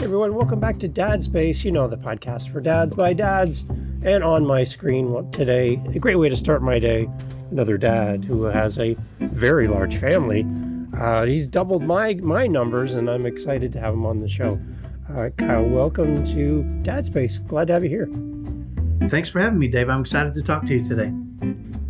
Everyone, welcome back to Dad Space, the podcast for dads by dads. And on my screen today, a great way to start my day, another dad who has a very large family. He's doubled my numbers, and I'm excited to have him on the show. Kyle, welcome to Dad Space. Glad to have you here. Thanks for having me, Dave. I'm excited to talk to you today.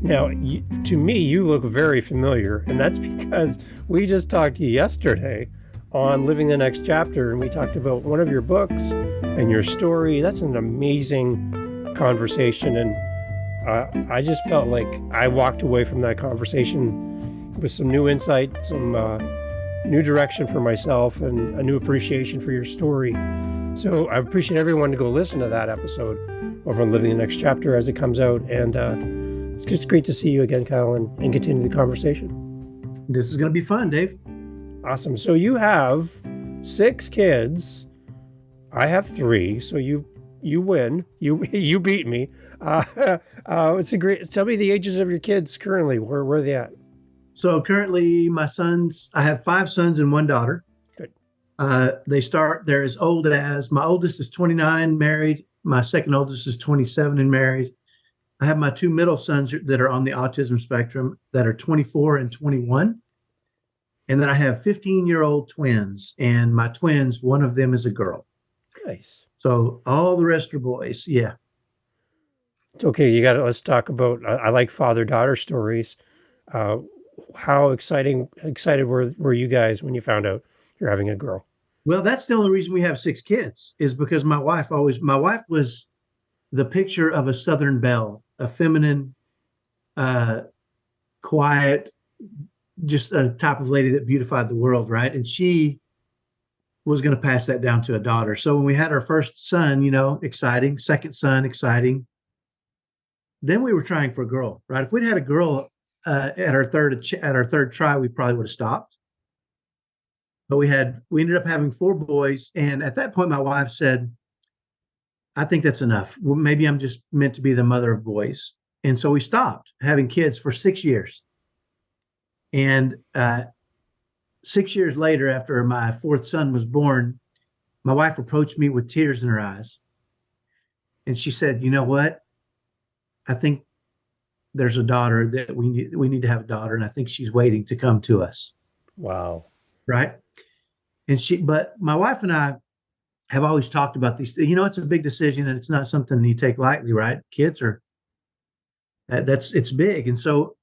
Now, to me, you look very familiar, and that's because we just talked yesterday on Living the Next Chapter, and we talked about one of your books and your story. That's an amazing conversation, and I just felt like I walked away from that conversation with some new insight, some new direction for myself, and a new appreciation for your story. So I appreciate everyone to go listen to that episode over on Living the Next Chapter as it comes out, and it's just great to see you again, Kyle, and continue the conversation. This is going to be fun, Dave. Awesome. So you have 6 kids. I have 3. So you win. You beat me. It's a great. Tell me the ages of your kids currently. Where are they at? So currently, I have 5 sons and 1 daughter. Good. They're as old as, my oldest is 29, married. My second oldest is 27 and married. I have my 2 middle sons that are on the autism spectrum that are 24 and 21. And then I have 15-year-old twins, and my twins, one of them is a girl. Nice. So all the rest are boys. Yeah. It's okay. Let's talk about, I like father-daughter stories. How excited were you guys when you found out you're having a girl? Well, that's the only reason we have 6 kids is because my wife was the picture of a Southern belle, a feminine, quiet, just a type of lady that beautified the world, right? And she was going to pass that down to a daughter. So when we had our first son, exciting. Second son, exciting. Then we were trying for a girl, right? If we'd had a girl at our third try, we probably would have stopped. But we ended up having 4 boys, and at that point, my wife said, "I think that's enough. Well, maybe I'm just meant to be the mother of boys." And so we stopped having kids for 6 years. And 6 years later, after my 4th son was born, my wife approached me with tears in her eyes. And she said, "You know what? I think there's a daughter that we need to have a daughter. And I think she's waiting to come to us." Wow. Right. But my wife and I have always talked about these. It's a big decision, and it's not something you take lightly, right? Kids it's big. And so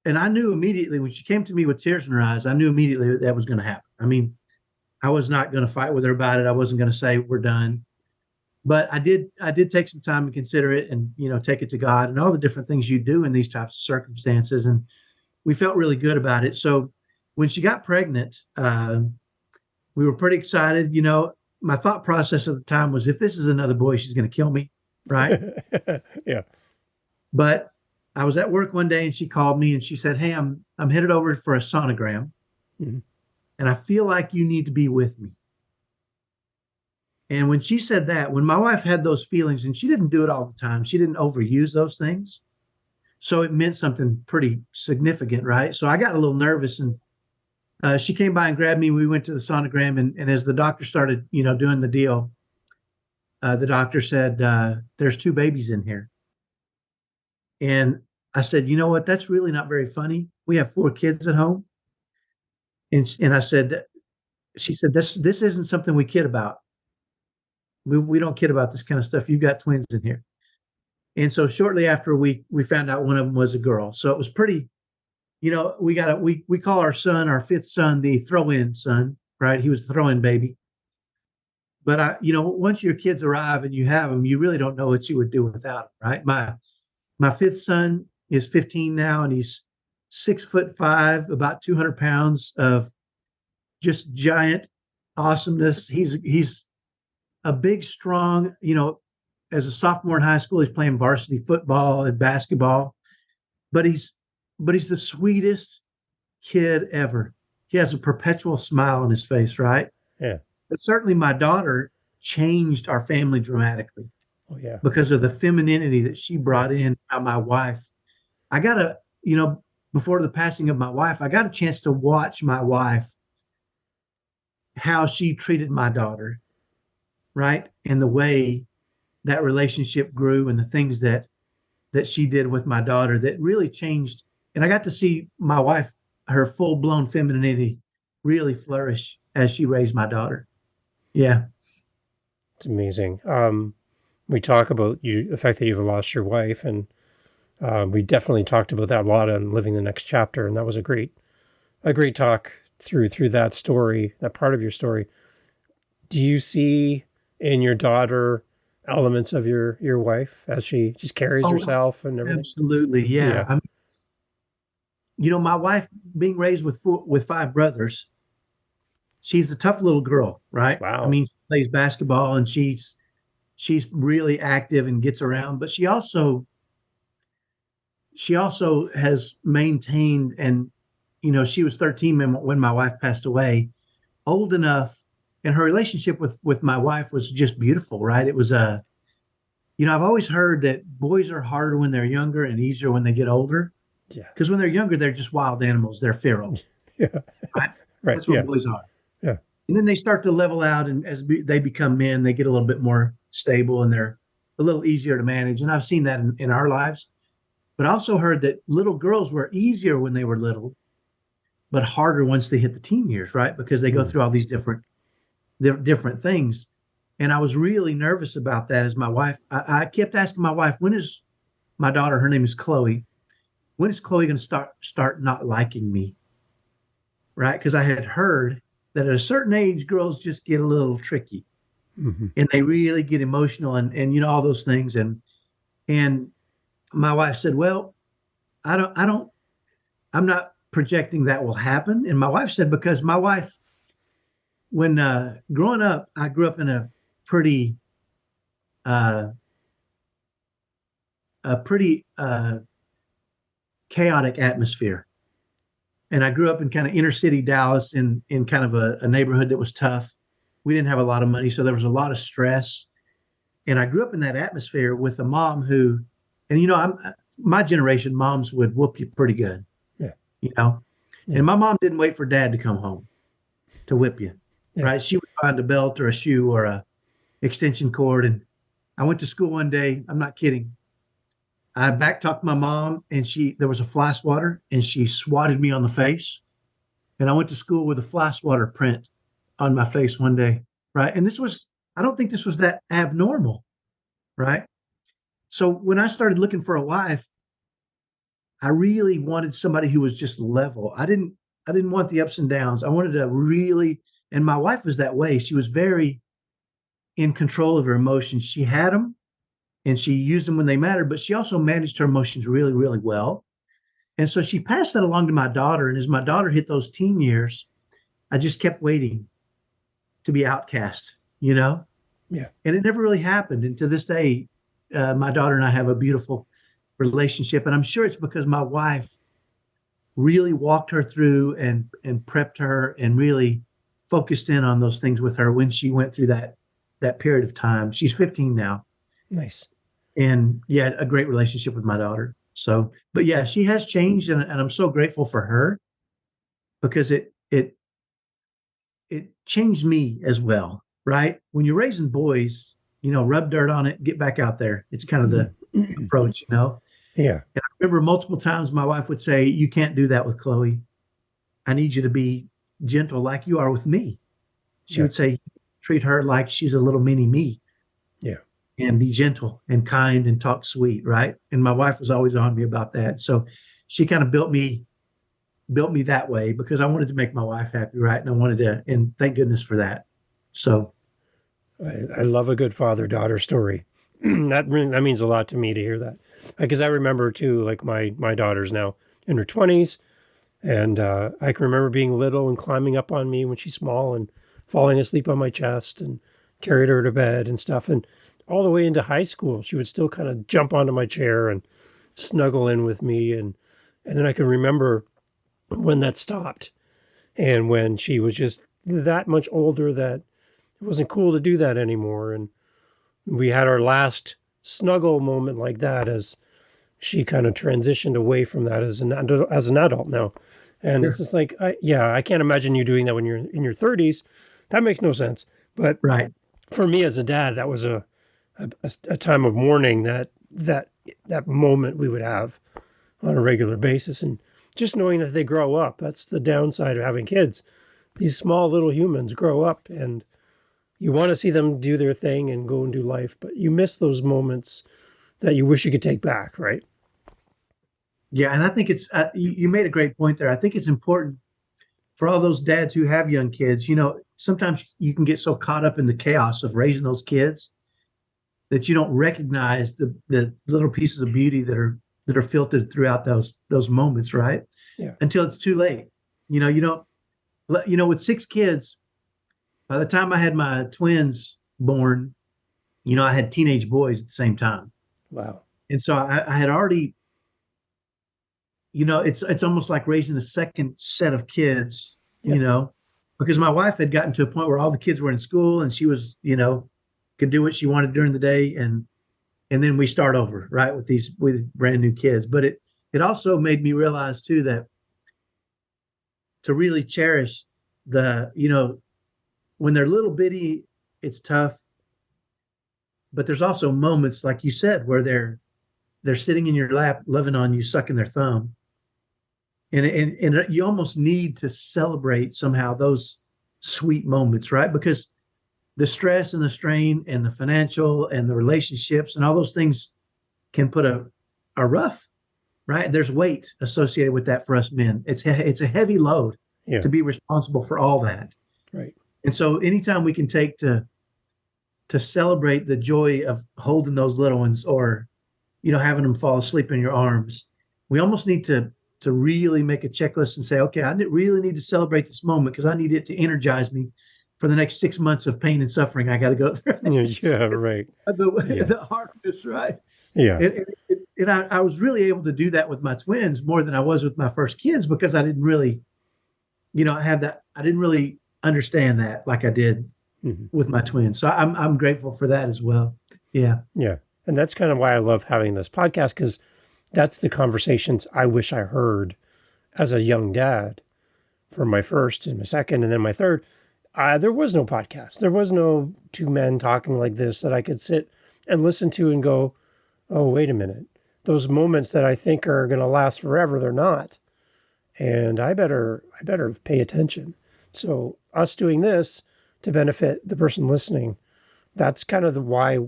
and I knew immediately when she came to me with tears in her eyes, I knew immediately that was going to happen. I mean, I was not going to fight with her about it. I wasn't going to say we're done, but I did take some time to consider it and, take it to God and all the different things you do in these types of circumstances. And we felt really good about it. So when she got pregnant, we were pretty excited. My thought process at the time was, if this is another boy, she's going to kill me. Right. Yeah. But I was at work one day and she called me and she said, "Hey, I'm headed over for a sonogram. Mm-hmm. And I feel like you need to be with me." And when she said that, when my wife had those feelings, and she didn't do it all the time, she didn't overuse those things. So it meant something pretty significant, right? So I got a little nervous, and she came by and grabbed me. We went to the sonogram, and as the doctor started, doing the deal, the doctor said, "There's 2 babies in here." And I said, "You know what? That's really not very funny. We have 4 kids at home." And I said, she said, this isn't something we kid about. We don't kid about this kind of stuff. You've got twins in here. And so shortly after we found out one of them was a girl. So it was pretty, we call our son, our 5th son, the throw-in son, right? He was the throw-in baby. But once your kids arrive and you have them, you really don't know what you would do without them, right? My 5th son is 15 now, and he's 6'5", about 200 pounds of just giant awesomeness. He's a big, strong, as a sophomore in high school, he's playing varsity football and basketball, but he's the sweetest kid ever. He has a perpetual smile on his face, right? Yeah. But certainly my daughter changed our family dramatically. Oh, yeah. Because of the femininity that she brought in. My wife, before the passing of my wife, I got a chance to watch my wife how she treated my daughter, right? And the way that relationship grew and the things that she did with my daughter that really changed. And I got to see my wife, her full blown femininity really flourish as she raised my daughter. Yeah. It's amazing. We talk about the fact that you've lost your wife, and we definitely talked about that a lot on Living the Next Chapter, and that was a great talk through that story, that part of your story. Do you see in your daughter elements of your wife as she just carries Oh, herself and everything? absolutely. Yeah. Yeah. My wife being raised with five brothers, she's a tough little girl, right? I Wow. mean, she plays basketball and she's really active and gets around, but she also has maintained, and she was 13 when my wife passed away, old enough, and her relationship with my wife was just beautiful, right? It was I've always heard that boys are harder when they're younger and easier when they get older, Yeah. because when they're younger they're just wild animals, they're feral, Yeah. right? Right. That's what Yeah. boys are. Yeah. And then they start to level out, and they become men, they get a little bit more stable and they're a little easier to manage. And I've seen that in our lives. But I also heard that little girls were easier when they were little, but harder once they hit the teen years, right? Because they go Mm. through all these different things. And I was really nervous about that as my wife. I kept asking my wife, when is my daughter, her name is Chloe, when is Chloe going to start not liking me? Right? Because I had heard that at a certain age, girls just get a little tricky Hmm. and they really get emotional and all those things. And my wife said, well, I'm not projecting that will happen. And my wife said, because my wife, when growing up, I grew up in pretty uh, a pretty chaotic atmosphere. And I grew up in kind of inner city Dallas in kind of a neighborhood that was tough. We didn't have a lot of money, so there was a lot of stress. And I grew up in that atmosphere with a mom who, and I'm my generation, moms would whoop you pretty good, Yeah. you know. Yeah. And my mom didn't wait for dad to come home to whip you, Yeah. right? She would find a belt or a shoe or a extension cord. And I went to school one day. I'm not kidding. I backtalked my mom, and there was a fly swatter, and she swatted me on the face. And I went to school with a fly swatter print on my face one day, right? And I don't think this was that abnormal, right? So when I started looking for a wife, I really wanted somebody who was just level. I didn't want the ups and downs. I wanted to really, and my wife was that way. She was very in control of her emotions. She had them and she used them when they mattered, but she also managed her emotions really, really well. And so she passed that along to my daughter. And as my daughter hit those teen years, I just kept waiting to be outcast. Yeah. And it never really happened. And to this day, my daughter and I have a beautiful relationship. And I'm sure it's because my wife really walked her through and prepped her and really focused in on those things with her when she went through that period of time. She's 15 now. Nice. And yeah, a great relationship with my daughter. So, but yeah, she has changed, and I'm so grateful for her because it changed me as well, right? When you're raising boys, rub dirt on it, get back out there. It's kind of the approach. Yeah. And I remember multiple times my wife would say, you can't do that with Chloe. I need you to be gentle like you are with me. She Yeah. would say, treat her like she's a little mini me Yeah. and be gentle and kind and talk sweet, right? And my wife was always on me about that. So she kind of built me that way because I wanted to make my wife happy, right? And thank goodness for that. So I love a good father-daughter story. That means a lot to me to hear that, because I remember too, like my daughter's now in her 20s, and I can remember being little and climbing up on me when she's small and falling asleep on my chest and carried her to bed and stuff. And all the way into high school, she would still kind of jump onto my chair and snuggle in with me, and then I can remember when that stopped and when she was just that much older that it wasn't cool to do that anymore. And we had our last snuggle moment like that as she kind of transitioned away from that as an adult now. And it's sure. just like, I can't imagine you doing that when you're in your 30s. that makes no sense. But Right. for me as a dad, that was a time of mourning that moment we would have on a regular basis. And just knowing that they grow up, that's the downside of having kids. These small little humans grow up and you want to see them do their thing and go and do life, but you miss those moments that you wish you could take back, right? Yeah. And I think it's, you made a great point there. I think it's important for all those dads who have young kids. Sometimes you can get so caught up in the chaos of raising those kids that you don't recognize the little pieces of beauty that are filtered throughout those moments, right? Yeah. Until it's too late. You don't, with 6 kids, by the time I had my twins born, I had teenage boys at the same time. Wow. And so I had already, it's almost like raising a second set of kids, because my wife had gotten to a point where all the kids were in school and she was, could do what she wanted during the day. And then we start over, right, with brand new kids. But it also made me realize too that to really cherish when they're little bitty, it's tough. But there's also moments, like you said, where they're sitting in your lap, loving on you, sucking their thumb. And you almost need to celebrate somehow those sweet moments, right? Because the stress and the strain and the financial and the relationships and all those things can put a rough, right? There's weight associated with that for us men. It's a heavy load to be responsible for all that. Right. And so anytime we can take to celebrate the joy of holding those little ones or, having them fall asleep in your arms, we almost need to really make a checklist and say, okay, I really need to celebrate this moment because I need it to energize me for the next 6 months of pain and suffering I got to go through. Yeah, right. The hardness, right? Yeah. And I was really able to do that with my twins more than I was with my first kids because I didn't really, have that. I didn't really understand that like I did with my twins. So I'm grateful for that as well. Yeah. Yeah. And that's kind of why I love having this podcast, because that's the conversations I wish I heard as a young dad for my first and my second and then my third. There was no podcast. There was no 2 men talking like this that I could sit and listen to and go, oh, wait a minute. Those moments that I think are going to last forever, they're not. And I better pay attention. So us doing this to benefit the person listening, that's kind of why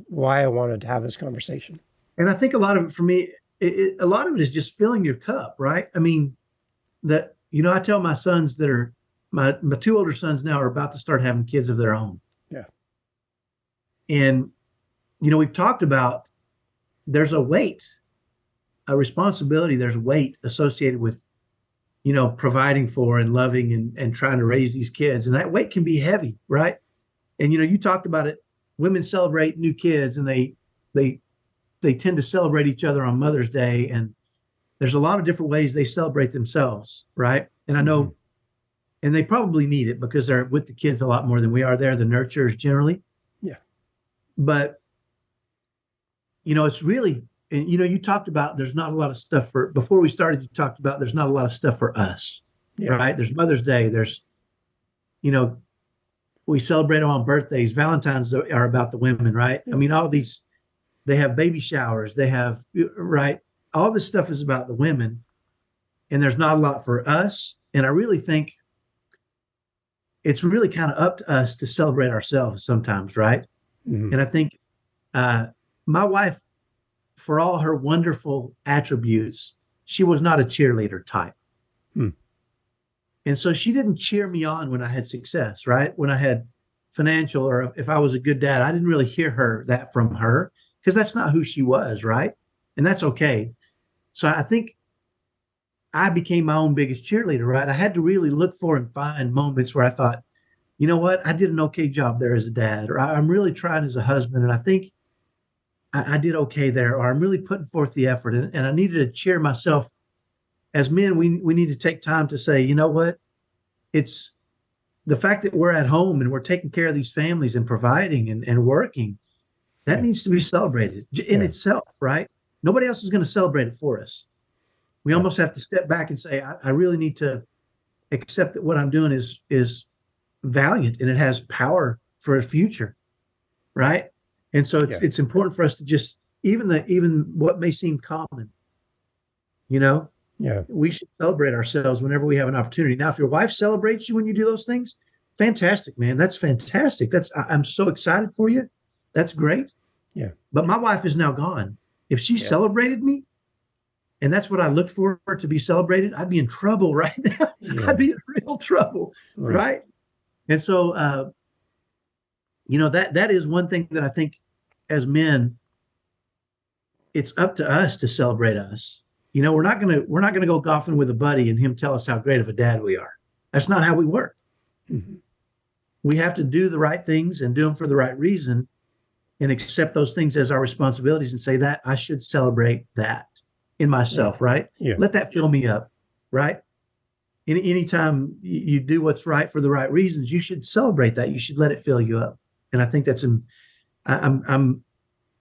I wanted to have this conversation. And I think a lot of it for me, a lot of it is just filling your cup, right? I mean, I tell my sons that are, my 2 older sons now are about to start having kids of their own. Yeah. And, we've talked about there's a weight, a responsibility, there's weight associated with, providing for and loving and trying to raise these kids. And that weight can be heavy, right? And, you talked about it. Women celebrate new kids and they tend to celebrate each other on Mother's Day. And there's a lot of different ways they celebrate themselves, right? And I know, and they probably need it because they're with the kids a lot more than we are. They're the nurturers generally. Yeah. But, it's really, and, you talked about there's not a lot of stuff before we started, you talked about there's not a lot of stuff for us, right? There's Mother's Day. There's, we celebrate them on birthdays. Valentine's are about the women, right? Yeah. I mean, all these, they have baby showers. They have, right? All this stuff is about the women. And there's not a lot for us. And I really think it's really kind of up to us to celebrate ourselves sometimes, right? Mm-hmm. And I think my wife, for all her wonderful attributes, she was not a cheerleader type. And so she didn't cheer me on when I had success, right? When I had financial, or if I was a good dad, I didn't really hear that from her because that's not who she was, right? And that's okay. So I think I became my own biggest cheerleader, right? I had to really look for and find moments where I thought, you know what? I did an okay job there as a dad, or I'm really trying as a husband. And I think I did okay there, or I'm really putting forth the effort. And I needed to cheer myself. As men, we need to take time to say, you know what? It's the fact that we're at home and we're taking care of these families and providing and working. That needs to be celebrated in itself, right? Nobody else is going to celebrate it for us. We almost have to step back and say, I really need to accept that what I'm doing is valiant and it has power for a future, right? And so Yeah. it's important for us to just even what may seem common, you know, Yeah. we should celebrate ourselves whenever we have an opportunity. Now, if your wife celebrates you when you do those things, fantastic, man. That's fantastic. I'm so excited for you. That's great. Yeah. But my wife is now gone. If she Yeah. celebrated me, and that's what I looked for her to be celebrated, I'd be in trouble right now. Yeah. I'd be in real trouble, right? And so, that is one thing that I think as men, it's up to us to celebrate us. We're not gonna go golfing with a buddy and him tell us how great of a dad we are. That's not how we work. Mm-hmm. We have to do the right things and do them for the right reason and accept those things as our responsibilities and say that I should celebrate that in myself, right? Yeah. Let that fill me up, right? Anytime you do what's right for the right reasons, you should celebrate that. You should let it fill you up. And I think that's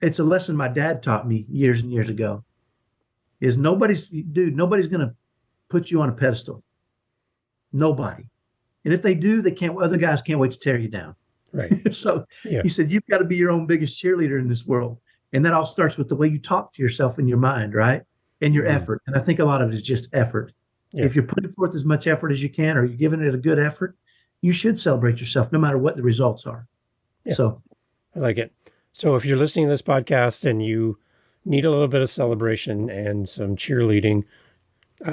it's a lesson my dad taught me years and years ago. Is nobody's going to put you on a pedestal. Nobody. And if they do, other guys can't wait to tear you down. Right. So he said, you've got to be your own biggest cheerleader in this world. And that all starts with the way you talk to yourself in your mind, right? And your effort. And I think a lot of it is just effort. Yeah. If you're putting forth as much effort as you can, or you're giving it a good effort, you should celebrate yourself no matter what the results are. Yeah. So I like it. So if you're listening to this podcast and you need a little bit of celebration and some cheerleading,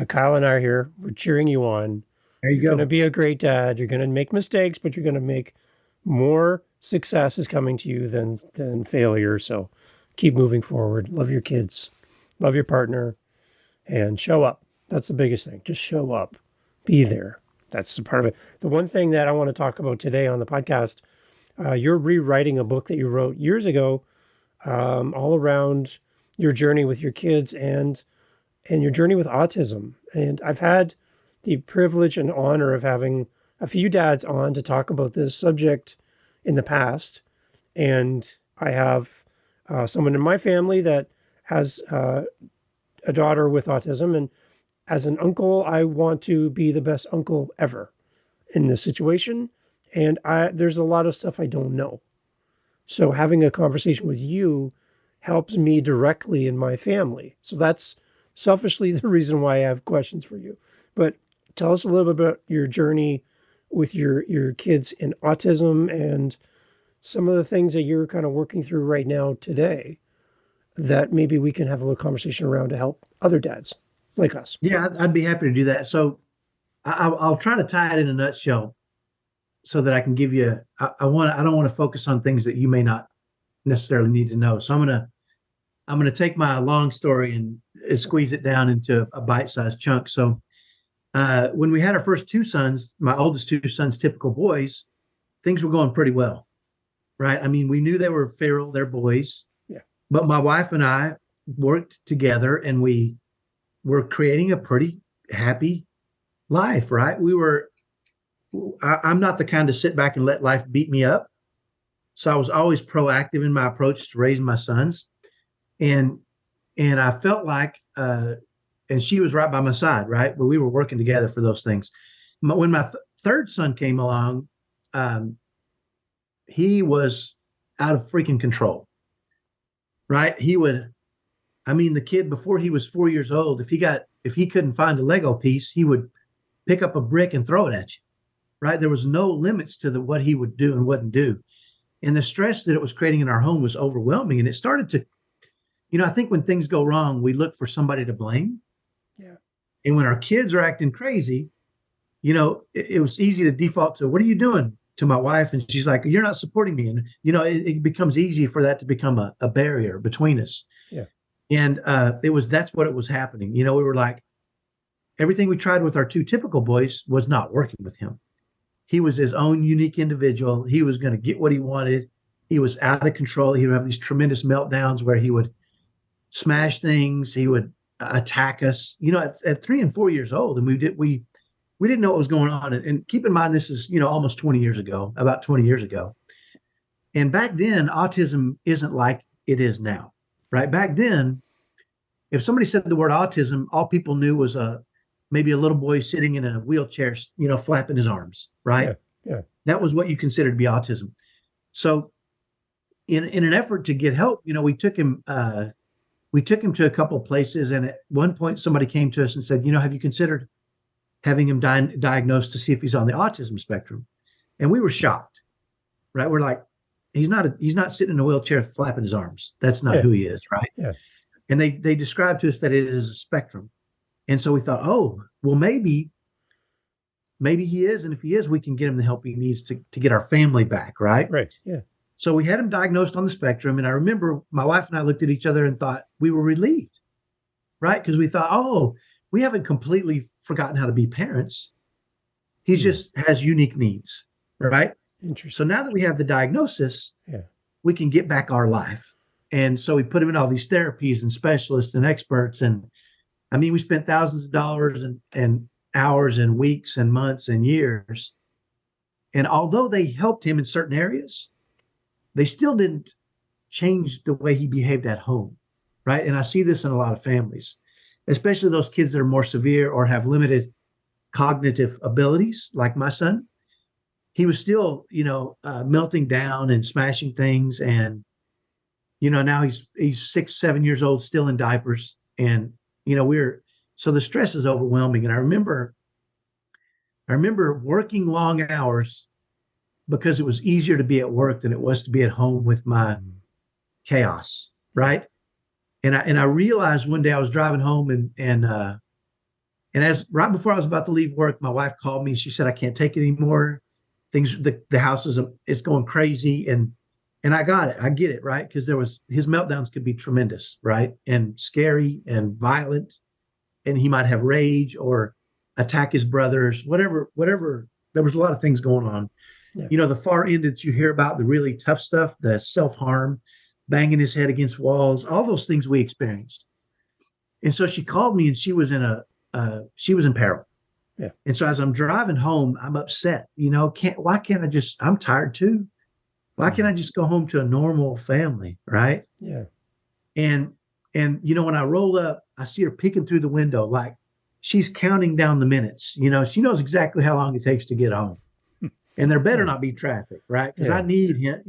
Kyle and I are here. We're cheering you on. There you go. You're going to be a great dad. You're going to make mistakes, but you're going to make more successes coming to you than failure. So keep moving forward. Love your kids. Love your partner. And show up. That's the biggest thing. Just show up. Be there. That's the part of it. The one thing that I want to talk about today on the podcast, you're rewriting a book that you wrote years ago, all around your journey with your kids and your journey with autism. And I've had the privilege and honor of having a few dads on to talk about this subject in the past. And I have someone in my family that has a daughter with autism. And as an uncle, I want to be the best uncle ever in this situation. And there's a lot of stuff I don't know. So having a conversation with you helps me directly in my family. So that's selfishly the reason why I have questions for you. But tell us a little bit about your journey with your kids in autism and some of the things that you're kind of working through right now today that maybe we can have a little conversation around to help other dads like us. Yeah, I'd be happy to do that. So I'll try to tie it in a nutshell so that I can give you, I don't want to focus on things that you may not necessarily need to know. So I'm going to take my long story and squeeze it down into a bite-sized chunk. So when we had our first two sons, my oldest two sons, typical boys, things were going pretty well, right? I mean, we knew they were feral, they're boys. Yeah. But my wife and I worked together and we were creating a pretty happy life, right? I'm not the kind to sit back and let life beat me up. So I was always proactive in my approach to raising my sons. And I felt like, and she was right by my side, right? But we were working together for those things. When my third son came along, he was out of freaking control, right? The kid before he was 4 years old, if he couldn't find a Lego piece, he would pick up a brick and throw it at you, right? There was no limits to what he would do and wouldn't do. And the stress that it was creating in our home was overwhelming. And it started to, I think when things go wrong, we look for somebody to blame. Yeah. And when our kids are acting crazy, it was easy to default to, what are you doing, to my wife? And she's like, you're not supporting me. And, it becomes easy for that to become a barrier between us. Yeah. And that's what it was happening. We were like, everything we tried with our two typical boys was not working with him. He was his own unique individual. He was going to get what he wanted. He was out of control. He would have these tremendous meltdowns where he would smash things. He would attack us, at 3 and 4 years old. And we didn't know what was going on. And keep in mind, this is, almost 20 years ago, about 20 years ago. And back then, autism isn't like it is now, right? Back then, if somebody said the word autism, all people knew was maybe a little boy sitting in a wheelchair, flapping his arms, right? Yeah. That was what you considered to be autism. So in an effort to get help, we took him to a couple of places. And at one point somebody came to us and said, have you considered having him diagnosed to see if he's on the autism spectrum? And we were shocked, right? We're like, he's not sitting in a wheelchair flapping his arms. That's not who he is, right? Yeah. And they described to us that it is a spectrum. And so we thought, oh, well, maybe he is. And if he is, we can get him the help he needs to get our family back, right? Right. Yeah. So we had him diagnosed on the spectrum. And I remember my wife and I looked at each other and thought we were relieved, right? Because we thought, oh, we haven't completely forgotten how to be parents. He just has unique needs, right? Interesting. So now that we have the diagnosis, we can get back our life. And so we put him in all these therapies and specialists and experts. And I mean, we spent thousands of dollars and hours and weeks and months and years. And although they helped him in certain areas, they still didn't change the way he behaved at home, right? And I see this in a lot of families, especially those kids that are more severe or have limited cognitive abilities, like my son. He was still, melting down and smashing things. And, now he's 6, 7 years old, still in diapers. And, so the stress is overwhelming. And I remember working long hours because it was easier to be at work than it was to be at home with my chaos, right? And I realized one day I was driving home and as right before I was about to leave work, my wife called me. She said, I can't take it anymore. The house is going crazy. And I got it. I get it, right? Because his meltdowns could be tremendous, right? And scary and violent. And he might have rage or attack his brothers, whatever. There was a lot of things going on. Yeah. The far end that you hear about, the really tough stuff, the self-harm, banging his head against walls, all those things we experienced. And so she called me and she was in peril. Yeah. And so as I'm driving home, I'm upset, why can't I just, I'm tired too. Why can't I just go home to a normal family? Right. Yeah. And when I roll up, I see her peeking through the window, like she's counting down the minutes, she knows exactly how long it takes to get home. And there better not be traffic, right? Because I need him,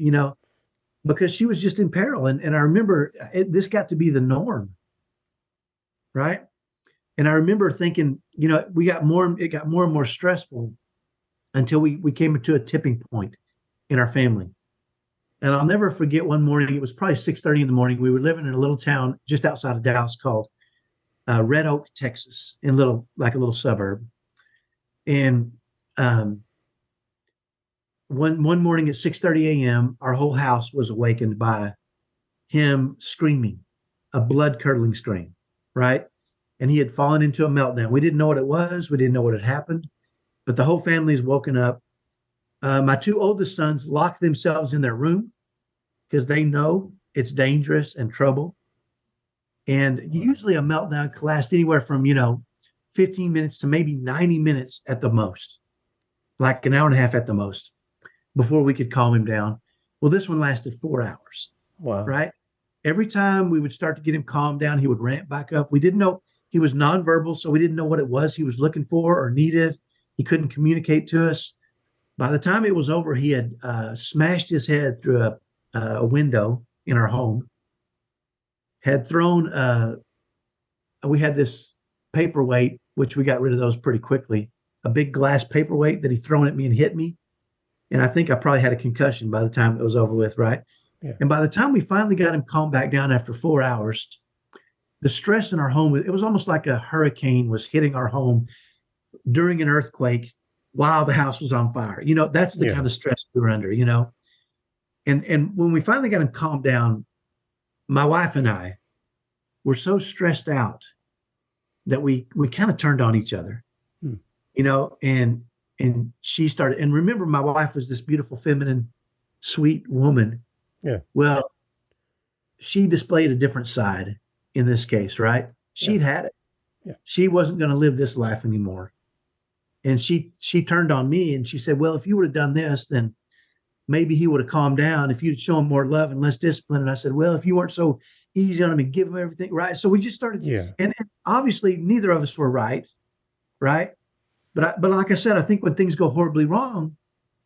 because she was just in peril. And I remember this got to be the norm, right? And I remember thinking, it got more and more stressful until we came to a tipping point in our family. And I'll never forget one morning, it was probably 6:30 in the morning. We were living in a little town just outside of Dallas called Red Oak, Texas, in a little suburb. And one morning at 6:30 a.m., our whole house was awakened by him screaming, a blood-curdling scream, right? And he had fallen into a meltdown. We didn't know what it was. We didn't know what had happened. But the whole family's woken up. My 2 oldest sons locked themselves in their room because they know it's dangerous and trouble. And usually a meltdown can last anywhere from, 15 minutes to maybe 90 minutes at the most, like an hour and a half at the most, before we could calm him down. Well, this one lasted 4 hours. Wow. Right? Every time we would start to get him calmed down, he would ramp back up. We didn't know, he was nonverbal, so we didn't know what it was he was looking for or needed. He couldn't communicate to us. By the time it was over, he had smashed his head through a window in our home, had thrown, we had this paperweight, which we got rid of those pretty quickly, a big glass paperweight that he thrown at me and hit me. And I think I probably had a concussion by the time it was over with, right? Yeah. And by the time we finally got him calmed back down after 4 hours, the stress in our home, it was almost like a hurricane was hitting our home during an earthquake while the house was on fire. That's the kind of stress we were under, And when we finally got him calmed down, my wife and I were so stressed out that we kind of turned on each other, and she started, and remember, my wife was this beautiful, feminine, sweet woman. Yeah. Well, she displayed a different side in this case, right? She'd had it. Yeah. She wasn't going to live this life anymore. And she turned on me and she said, well, if you would have done this, then maybe he would have calmed down if you'd show him more love and less discipline. And I said, well, if you weren't so easy on him and give him everything, right? So we just started, and obviously neither of us were right? But like I said, I think when things go horribly wrong,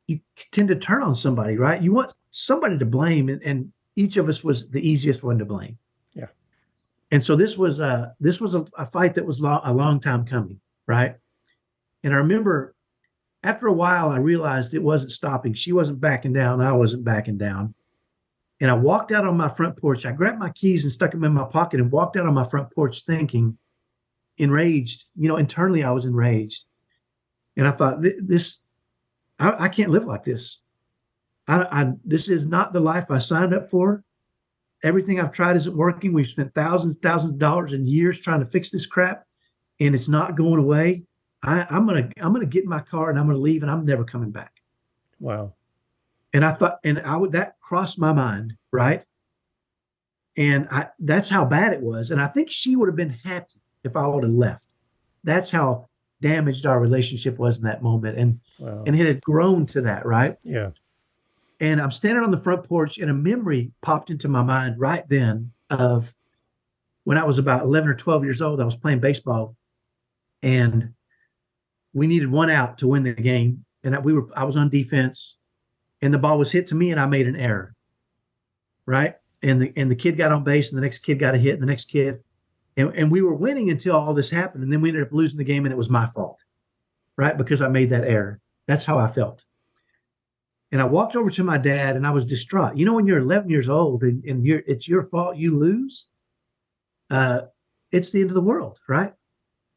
you tend to turn on somebody, right? You want somebody to blame, and each of us was the easiest one to blame. Yeah. And so this was a fight that was a long time coming, right? And I remember after a while, I realized it wasn't stopping. She wasn't backing down. I wasn't backing down. And I walked out on my front porch. I grabbed my keys and stuck them in my pocket and walked out on my front porch thinking, enraged. Internally, I was enraged. And I thought, I can't live like this. This is not the life I signed up for. Everything I've tried isn't working. We've spent thousands of dollars and years trying to fix this crap, and it's not going away. I'm gonna get in my car and I'm gonna leave, and I'm never coming back. Wow. And I thought, that crossed my mind, right? And that's how bad it was. And I think she would have been happy if I would have left. That's how damaged our relationship was in that moment. And Wow. and it had grown to that, right? Yeah. And I'm standing on the front porch, and a memory popped into my mind right then of when I was about 11 or 12 years old. I was playing baseball, and we needed one out to win the game. And I was on defense, and the ball was hit to me, and I made an error, right? And the kid got on base, and the next kid got a hit, and the next kid, and we were winning until all this happened, and then we ended up losing the game, and it was my fault, right? Because I made that error. That's how I felt. And I walked over to my dad, and I was distraught. When you're 11 years old and it's your fault, you lose. It's the end of the world, right?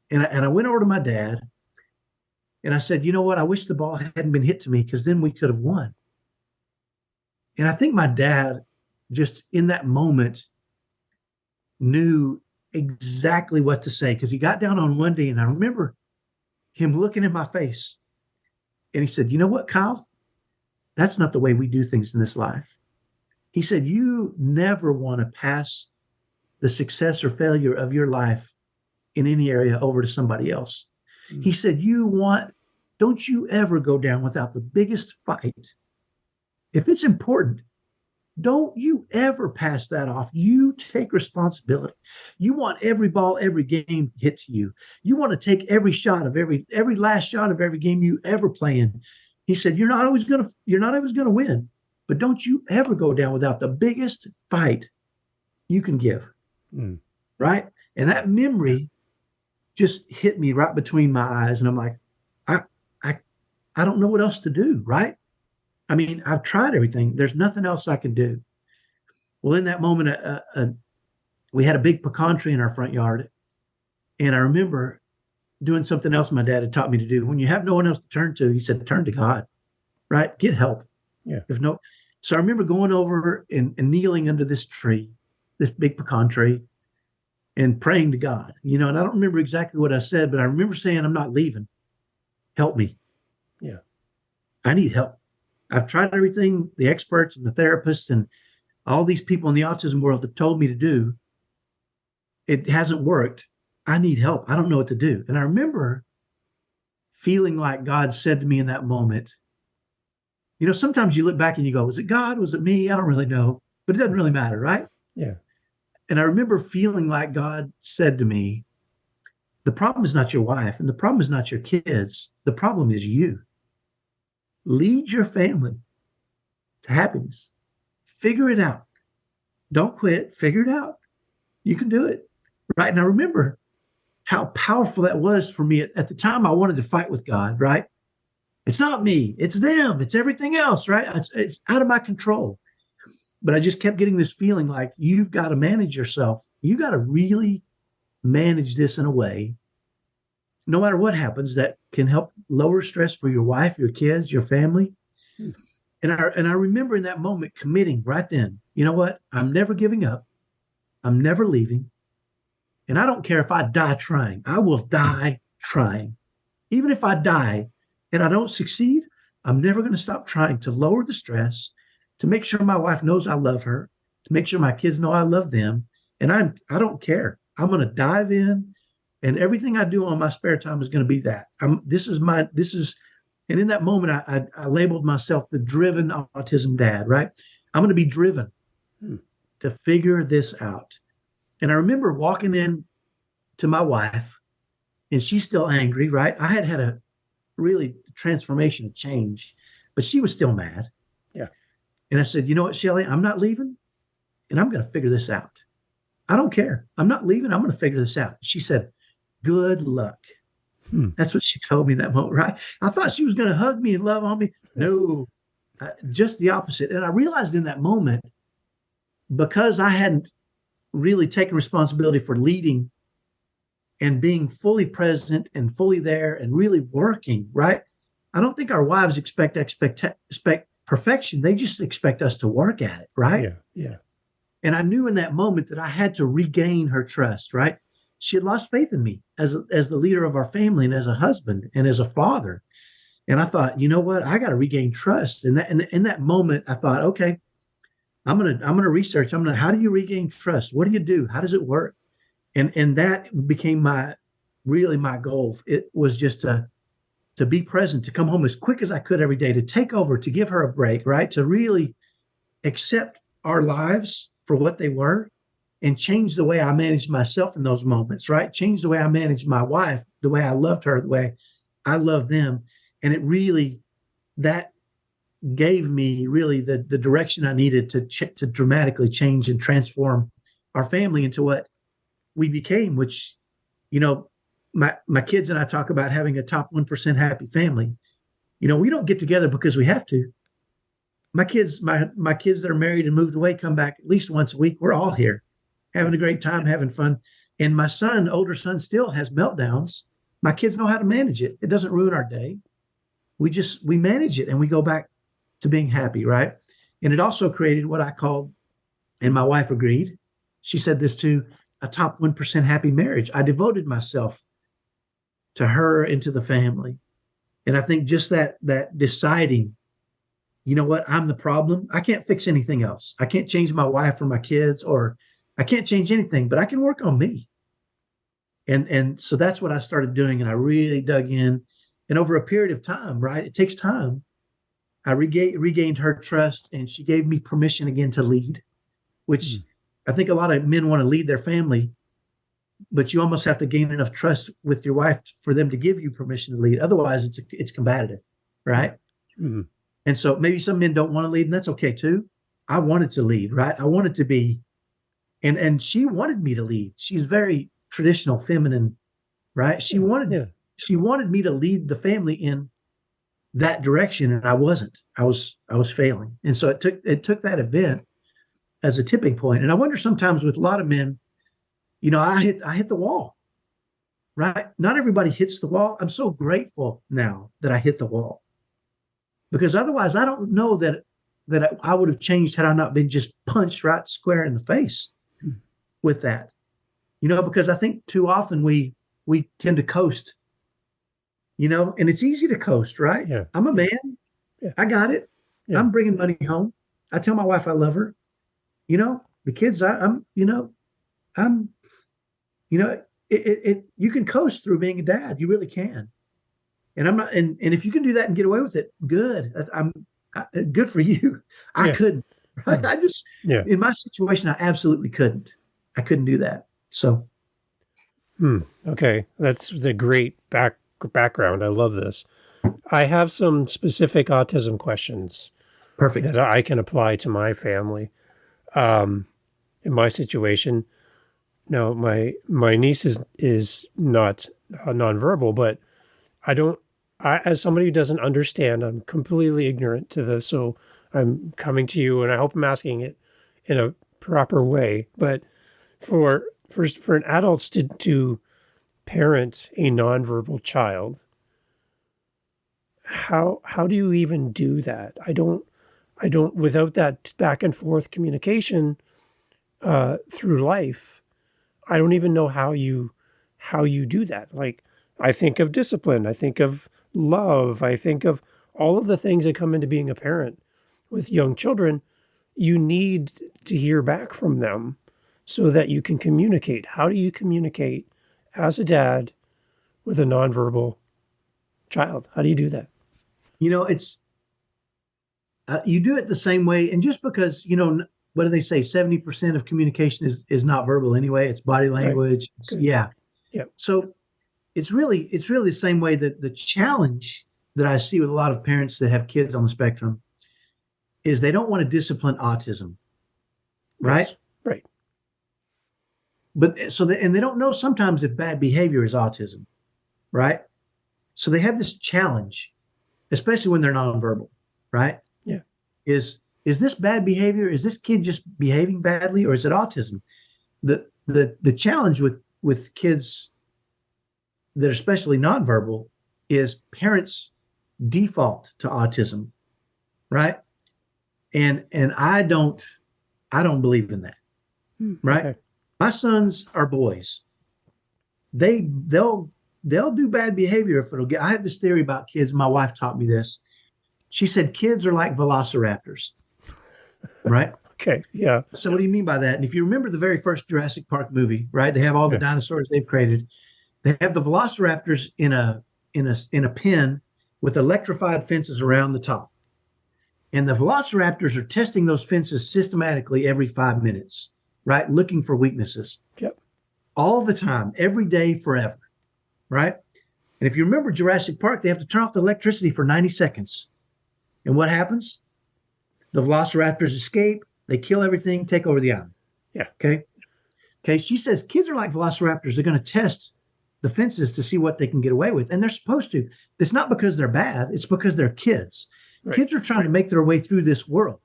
And I went over to my dad, and I said, you know what? I wish the ball hadn't been hit to me, because then we could have won. And I think my dad, just in that moment, knew exactly what to say, because he got down on one knee, and I remember him looking in my face, and he said, you know what, Kyle? That's not the way we do things in this life. He said, you never want to pass the success or failure of your life in any area over to somebody else. Mm-hmm. He said, don't you ever go down without the biggest fight. If it's important, don't you ever pass that off. You take responsibility. You want every ball, every game hit to you. You want to take every shot of every last shot of every game you ever play in. He said, you're not always gonna win, but don't you ever go down without the biggest fight you can give. Mm. Right? And that memory just hit me right between my eyes. And I'm like, I don't know what else to do, right? I mean, I've tried everything. There's nothing else I can do. Well, in that moment, we had a big pecan tree in our front yard. And I remember doing something else my dad had taught me to do. When you have no one else to turn to, he said, turn to God, right? Get help. Yeah. So I remember going over and kneeling under this tree, this big pecan tree, and praying to God, and I don't remember exactly what I said, but I remember saying, I'm not leaving. Help me. Yeah. I need help. I've tried everything the experts and the therapists and all these people in the autism world have told me to do. It hasn't worked. I need help. I don't know what to do. And I remember feeling like God said to me in that moment, sometimes you look back and you go, was it God? Was it me? I don't really know, but it doesn't really matter, right? Yeah. And I remember feeling like God said to me, the problem is not your wife, and the problem is not your kids. The problem is you. Lead your family to happiness. Figure it out. Don't quit. Figure it out. You can do it. Right? And I remember how powerful that was for me. At the time, I wanted to fight with God, right? It's not me. It's them. It's everything else, right? It's out of my control. But I just kept getting this feeling like you've got to manage yourself. You got to really manage this in a way, no matter what happens, that can help lower stress for your wife, your kids, your family. And I remember in that moment committing right then, you know what? I'm never giving up. I'm never leaving. And I don't care if I die trying. I will die trying. Even if I die and I don't succeed, I'm never going to stop trying to lower the stress, to make sure my wife knows I love her, to make sure my kids know I love them. And I don't care. I'm going to dive in, and everything I do on my spare time is going to be that. And in that moment, I labeled myself the driven autism dad, right? I'm going to be driven to figure this out. And I remember walking in to my wife, and she's still angry, right? I had a really transformation, a change. but she was still mad. Yeah. And I said, you know what, Shelly, I'm not leaving, and I'm going to figure this out. I don't care. I'm not leaving. I'm going to figure this out. She said, good luck. That's what she told me in that moment, right? I thought she was going to hug me and love on me. No, just the opposite. And I realized in that moment, because I hadn't really taken responsibility for leading and being fully present and fully there and really working, right? I don't think our wives expect perfection. They just expect us to work at it, right? Yeah. Yeah. And I knew in that moment that I had to regain her trust, right? She had lost faith in me as the leader of our family and as a husband and as a father. And I thought, you know what? I got to regain trust. And in that moment, I thought, okay, I'm gonna research. How do you regain trust? What do you do? How does it work? And that became my goal. It was just to be present, to come home as quick as I could every day, to take over, to give her a break, right? To really accept our lives for what they were and change the way I managed myself in those moments, right? Change the way I managed my wife, the way I loved her, the way I loved them. And it really, that gave me really the direction I needed to dramatically change and transform our family into what we became, which, you know, my kids and I talk about having a top 1% happy family. You know, we don't get together because we have to. My kids that are married and moved away come back at least once a week. We're all here having a great time, having fun. And my older son still has meltdowns. My kids know how to manage it. It doesn't ruin our day. We manage it and we go back to being happy, right? And it also created what I called, and my wife agreed, she said this too, a top 1% happy marriage. I devoted myself to her and to the family. And I think just that deciding, you know what, I'm the problem. I can't fix anything else. I can't change my wife or my kids, or I can't change anything, but I can work on me. And so that's what I started doing. And I really dug in. And over a period of time, right, it takes time, I regained her trust, and she gave me permission again to lead, which I think a lot of men want to lead their family, but you almost have to gain enough trust with your wife for them to give you permission to lead. Otherwise, it's combative, right? Mm-hmm. And so maybe some men don't want to lead, and that's okay too. I wanted to lead, right? I wanted to be, and she wanted me to lead. She's very traditional, feminine, right? She wanted me to lead the family in that direction, and I wasn't. I was failing. And so it took that event as a tipping point. And I wonder sometimes with a lot of men, you know, I hit the wall, right? Not everybody hits the wall. I'm so grateful now that I hit the wall, because otherwise I don't know that I would have changed had I not been just punched right square in the face with that, you know, because I think too often we tend to coast, you know, and it's easy to coast, right? Yeah. I'm a man. Yeah. I got it. Yeah. I'm bringing money home. I tell my wife I love her. You know, the kids, you can coast through being a dad. You really can. And I'm not, and if you can do that and get away with it, good. Good for you. I couldn't, right? In my situation, I absolutely couldn't. I couldn't do that. So. Okay. That's the great background. I love this. I have some specific autism questions. Perfect. That I can apply to my family. In my situation, no, my niece is not nonverbal, but as somebody who doesn't understand, I'm completely ignorant to this. So I'm coming to you, and I hope I'm asking it in a proper way. But for an adult to parent a nonverbal child, how do you even do that? I don't without that back and forth communication through life, I don't even know how you do that. Like, I think of discipline, I think of love, I think of all of the things that come into being a parent with young children. You need to hear back from them so that you can communicate. How do you communicate as a dad with a nonverbal child? How do you do that? You know, it's you do it the same way. And just because, you know, what do they say? 70% of communication is not verbal anyway. It's body language. Right. Yeah. So it's really the same way that the challenge that I see with a lot of parents that have kids on the spectrum is they don't want to discipline autism, right? Yes. Right. But and they don't know sometimes if bad behavior is autism, right? So they have this challenge, especially when they're nonverbal, right? Yeah. Is this bad behavior? Is this kid just behaving badly, or is it autism? The challenge with kids that are especially nonverbal is parents default to autism, right? And I don't believe in that, right? Okay. My sons are boys. They'll do bad behavior if it'll get. I have this theory about kids. My wife taught me this. She said kids are like velociraptors, right? Okay. Yeah. So what do you mean by that? And if you remember the very first Jurassic Park movie, right? They have all the dinosaurs they've created. They have the velociraptors in a pen with electrified fences around the top. And the velociraptors are testing those fences systematically every 5 minutes, right? Looking for weaknesses. Yep. All the time, every day, forever, right? And if you remember Jurassic Park, they have to turn off the electricity for 90 seconds. And what happens? The velociraptors escape. They kill everything, take over the island. Yeah. Okay. She says kids are like velociraptors. They're going to test the fences to see what they can get away with. And they're supposed to. It's not because they're bad. It's because they're kids. Right. Kids are trying to make their way through this world.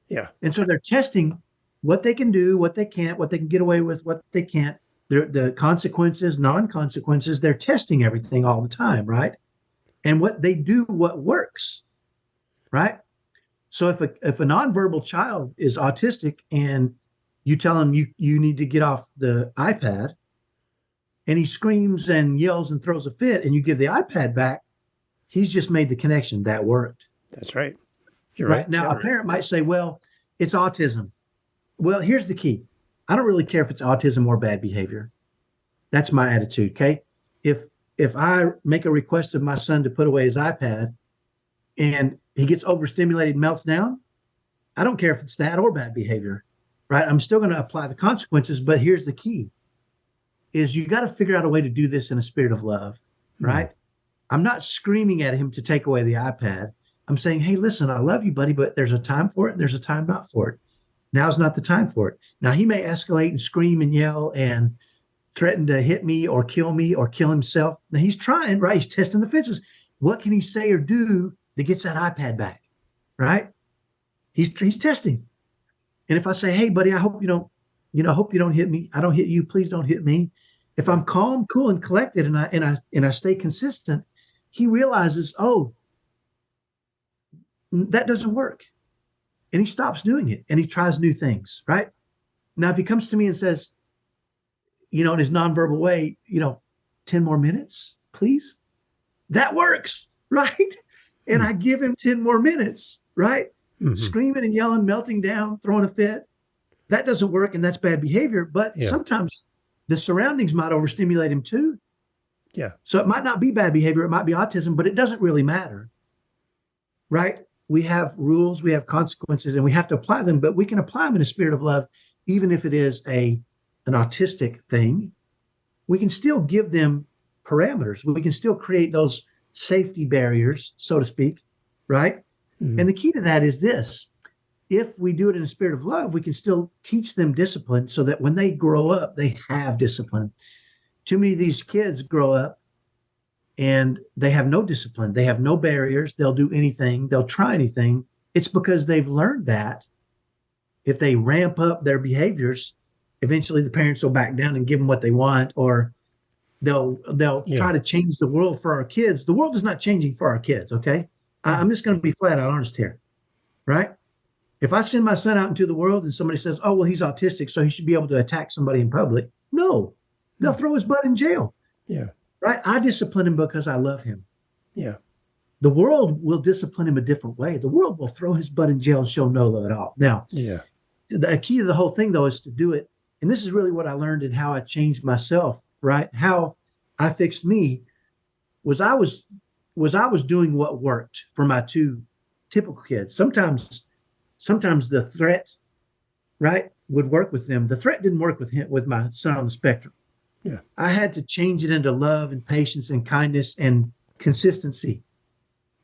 Yeah. And so they're testing what they can do, what they can't, what they can get away with, what they can't. The consequences, non-consequences, they're testing everything all the time, right? And what they do, what works, right? So if a nonverbal child is autistic and you tell him you need to get off the iPad and he screams and yells and throws a fit and you give the iPad back, he's just made the connection. That worked. That's right. You're right. Now, yeah, a parent might say, well, it's autism. Well, here's the key. I don't really care if it's autism or bad behavior. That's my attitude, okay? If I make a request of my son to put away his iPad and he gets overstimulated, melts down, I don't care if it's that or bad behavior, right? I'm still going to apply the consequences, but here's the key, is you got to figure out a way to do this in a spirit of love, right? Mm-hmm. I'm not screaming at him to take away the iPad. I'm saying, hey, listen, I love you, buddy, but there's a time for it and there's a time not for it. Now's not the time for it. Now, he may escalate and scream and yell and threaten to hit me or kill himself. Now, he's trying, right? He's testing the fences. What can he say or do that gets that iPad back, right? He's testing. And if I say, hey, buddy, I hope you don't, I hope you don't hit me. I don't hit you. Please don't hit me. If I'm calm, cool, and collected and I stay consistent, he realizes, oh, that doesn't work. And he stops doing it and he tries new things, right? Now, if he comes to me and says, in his nonverbal way, 10 more minutes, please. That works, right? And I give him 10 more minutes, right? Mm-hmm. Screaming and yelling, melting down, throwing a fit. That doesn't work and that's bad behavior. But sometimes the surroundings might overstimulate him too. Yeah. So it might not be bad behavior. It might be autism, but it doesn't really matter, right? We have rules, we have consequences, and we have to apply them, but we can apply them in a spirit of love, even if it is an autistic thing. We can still give them parameters. We can still create those safety barriers, so to speak, right? Mm-hmm. And the key to that is this. If we do it in a spirit of love, we can still teach them discipline so that when they grow up, they have discipline. Too many of these kids grow up and they have no discipline. They have no barriers. They'll do anything. They'll try anything. It's because they've learned that if they ramp up their behaviors, eventually the parents will back down and give them what they want, or they'll try to change the world for our kids. The world is not changing for our kids, okay? I'm just going to be flat out honest here, right? If I send my son out into the world and somebody says, oh, well, he's autistic, so he should be able to attack somebody in public. No, they'll throw his butt in jail. Yeah. Right? I discipline him because I love him. Yeah. The world will discipline him a different way. The world will throw his butt in jail and show no love at all. Now, the key to the whole thing, though, is to do it. And this is really what I learned and how I changed myself, right? How I fixed me was I was doing what worked for my two typical kids. Sometimes the threat, right, would work with them. The threat didn't work with my son on the spectrum. Yeah. I had to change it into love and patience and kindness and consistency.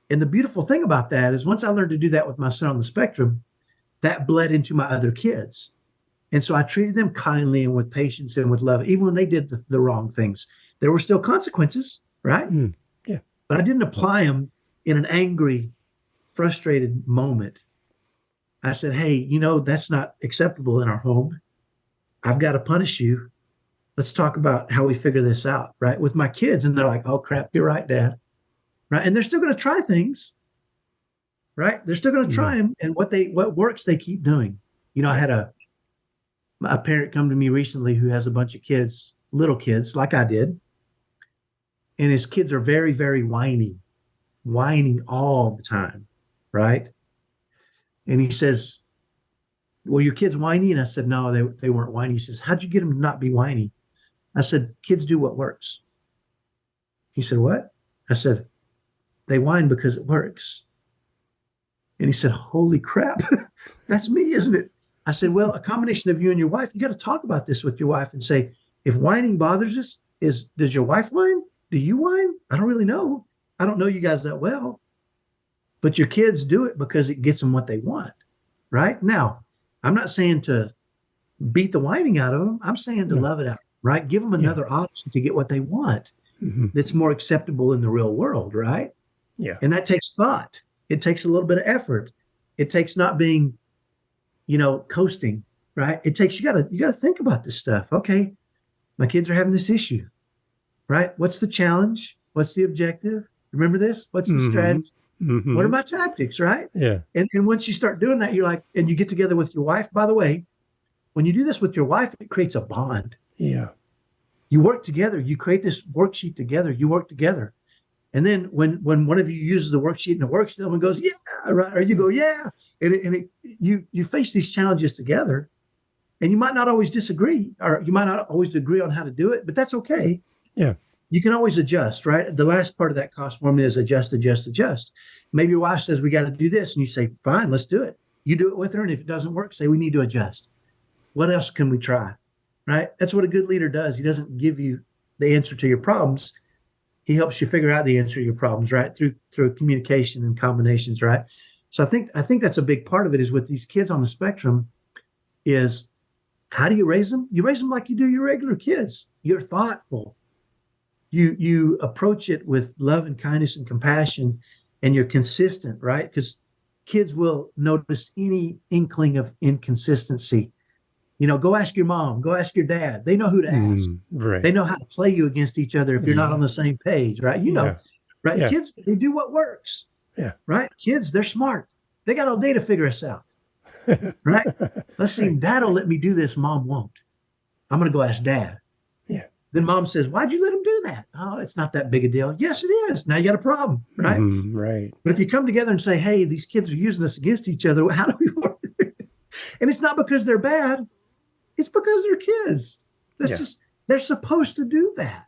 And the beautiful thing about that is once I learned to do that with my son on the spectrum, that bled into my other kids. And so I treated them kindly and with patience and with love, even when they did the wrong things. There were still consequences, right? Yeah. But I didn't apply them in an angry, frustrated moment. I said, hey, that's not acceptable in our home. I've got to punish you. Let's talk about how we figure this out, right? With my kids. And they're like, oh, crap, you're right, Dad. Right. And they're still going to try things, right? They're still going to try them. And what works, they keep doing. I had a parent come to me recently who has a bunch of kids, little kids, like I did. And his kids are very, very whining all the time, right? And he says, well, your kids whiny? And I said, no, they weren't whiny. He says, how'd you get them to not be whiny? I said, kids do what works. He said, what? I said, they whine because it works. And he said, holy crap, that's me, isn't it? I said, well, a combination of you and your wife, you got to talk about this with your wife and say, if whining bothers us, does your wife whine? Do you whine? I don't really know. I don't know you guys that well. But your kids do it because it gets them what they want, right? Now, I'm not saying to beat the whining out of them. I'm saying to love it out, right? Give them another option to get what they want that's more acceptable in the real world, right? Yeah. And that takes thought. It takes a little bit of effort. It takes not being, coasting, right? It takes, you gotta think about this stuff. Okay, my kids are having this issue, right? What's the challenge? What's the objective? Remember this? What's the strategy? What are my tactics, right? Yeah. And once you start doing that, you're like, and you get together with your wife. By the way, when you do this with your wife, it creates a bond. Yeah. You work together. You create this worksheet together. You work together. And then when one of you uses the worksheet and it works, the other one goes, yeah, right? Or you go, yeah. And you face these challenges together. And you might not always disagree, or you might not always agree on how to do it, but that's okay. Yeah. You can always adjust, right? The last part of that cost formula is adjust, adjust, adjust. Maybe your wife says, we got to do this. And you say, fine, let's do it. You do it with her. And if it doesn't work, say, we need to adjust. What else can we try? Right? That's what a good leader does. He doesn't give you the answer to your problems. He helps you figure out the answer to your problems, right? Through communication and combinations, right? So I think that's a big part of it is with these kids on the spectrum is how do you raise them? You raise them like you do your regular kids. You're thoughtful. You approach it with love and kindness and compassion, and you're consistent, right? Because kids will notice any inkling of inconsistency. Go ask your mom, go ask your dad. They know who to ask. Right. They know how to play you against each other if you're not on the same page, right? Right? Yeah. Kids, they do what works. Yeah. Right? Kids, they're smart. They got all day to figure us out. Right? Let's see, Dad'll let me do this, Mom won't. I'm going to go ask Dad. Yeah. Then Mom says, why'd you let him do that? Oh, it's not that big a deal. Yes, it is. Now you got a problem, right? Right. But if you come together and say, hey, these kids are using us against each other, how do we work? And it's not because they're bad. It's because they're kids. They're supposed to do that,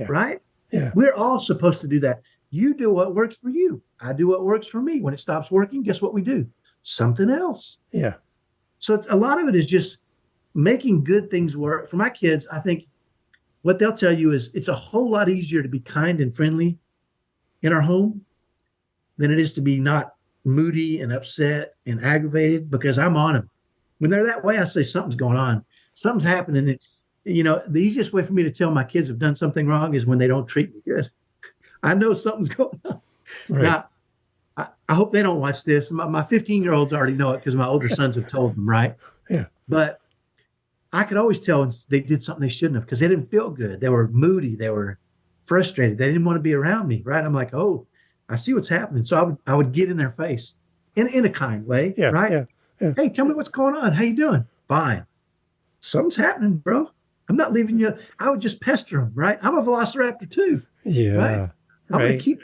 right? Yeah. We're all supposed to do that. You do what works for you. I do what works for me. When it stops working, guess what we do? Something else. Yeah. So a lot of it is just making good things work. For my kids, I think what they'll tell you is it's a whole lot easier to be kind and friendly in our home than it is to be not moody and upset and aggravated because I'm on them. When they're that way, I say something's going on. Something's happening. And, the easiest way for me to tell my kids have done something wrong is when they don't treat me good. I know something's going on. Right. Now, I hope they don't watch this. My 15-year-olds already know it because my older sons have told them, right? Yeah. But I could always tell they did something they shouldn't have because they didn't feel good. They were moody. They were frustrated. They didn't want to be around me, right? I'm like, oh, I see what's happening. So I would get in their face in a kind way, right? Yeah. Hey, tell me what's going on. How you doing? Fine. Something's happening, bro. I'm not leaving you. I would just pester them, right? I'm a velociraptor too. Yeah. Right? I'm going to keep,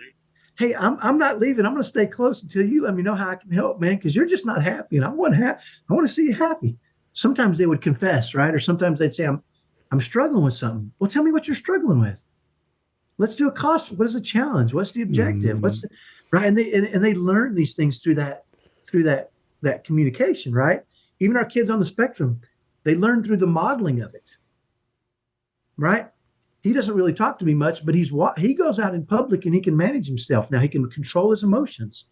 hey, I'm not leaving. I'm going to stay close until you let me know how I can help, man, because you're just not happy. And I want to see you happy. Sometimes they would confess, right? Or sometimes they'd say, I'm struggling with something. Well, tell me what you're struggling with. Let's do a cost. What is the challenge? What's the objective? Right? And they learn these things through that communication, right? Even our kids on the spectrum, they learn through the modeling of it, right? he doesn't really talk to me much, but he goes out in public and he can manage himself. Now he can control his emotions,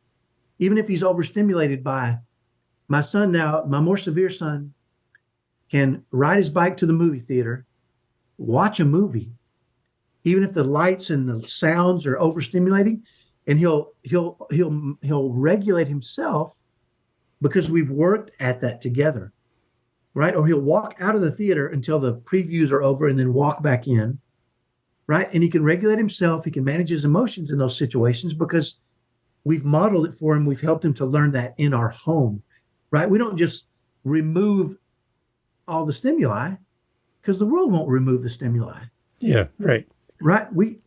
even if he's overstimulated by my son. Now, my more severe son can ride his bike to the movie theater, watch a movie, even if the lights and the sounds are overstimulating, and he'll regulate himself because we've worked at that together, right? Or he'll walk out of the theater until the previews are over and then walk back in, right? And he can regulate himself. He can manage his emotions in those situations because we've modeled it for him. We've helped him to learn that in our home, right? We don't just remove all the stimuli because the world won't remove the stimuli. Yeah, right. Right. We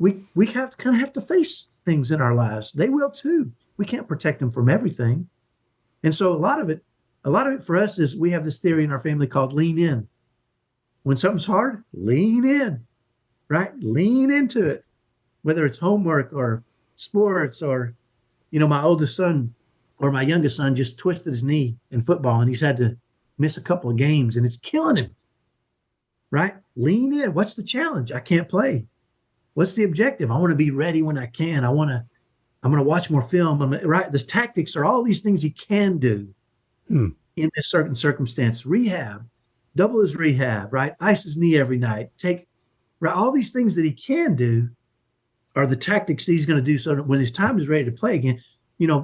have kind of have to face things in our lives. They will too. We can't protect them from everything. And so a lot of it for us is we have this theory in our family called lean in. When something's hard, lean in, right? Lean into it, whether it's homework or sports or, my oldest son or my youngest son just twisted his knee in football and he's had to miss a couple of games and it's killing him, right? Lean in. What's the challenge? I can't play. What's the objective? I want to be ready when I can. I'm going to watch more film. Right. The tactics are all these things he can do in a certain circumstance. Rehab, double his rehab, right? Ice his knee every night. Right. All these things that he can do are the tactics that he's going to do so that when his time is ready to play again,